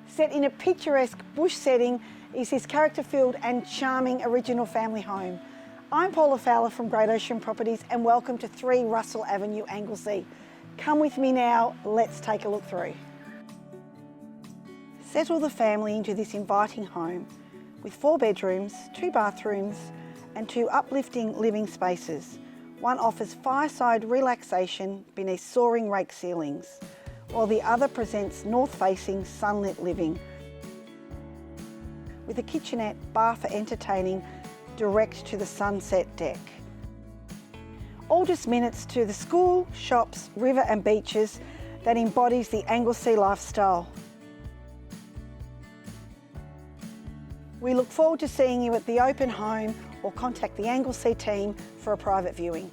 Set in a picturesque bush setting is this character-filled and charming original family home. I'm Paula Fowler from Great Ocean Properties and welcome to 3 Russell Avenue, Anglesea. Come with me now, let's take a look through. Settle the family into this inviting home with 4 bedrooms, 2 bathrooms and 2 uplifting living spaces. One offers fireside relaxation beneath soaring rake ceilings, while the other presents north-facing sunlit living with a kitchenette, bar for entertaining, direct to the sunset deck. All just minutes to the school, shops, river and beaches that embodies the Anglesea lifestyle. We look forward to seeing you at the open home or contact the Anglesea team for a private viewing.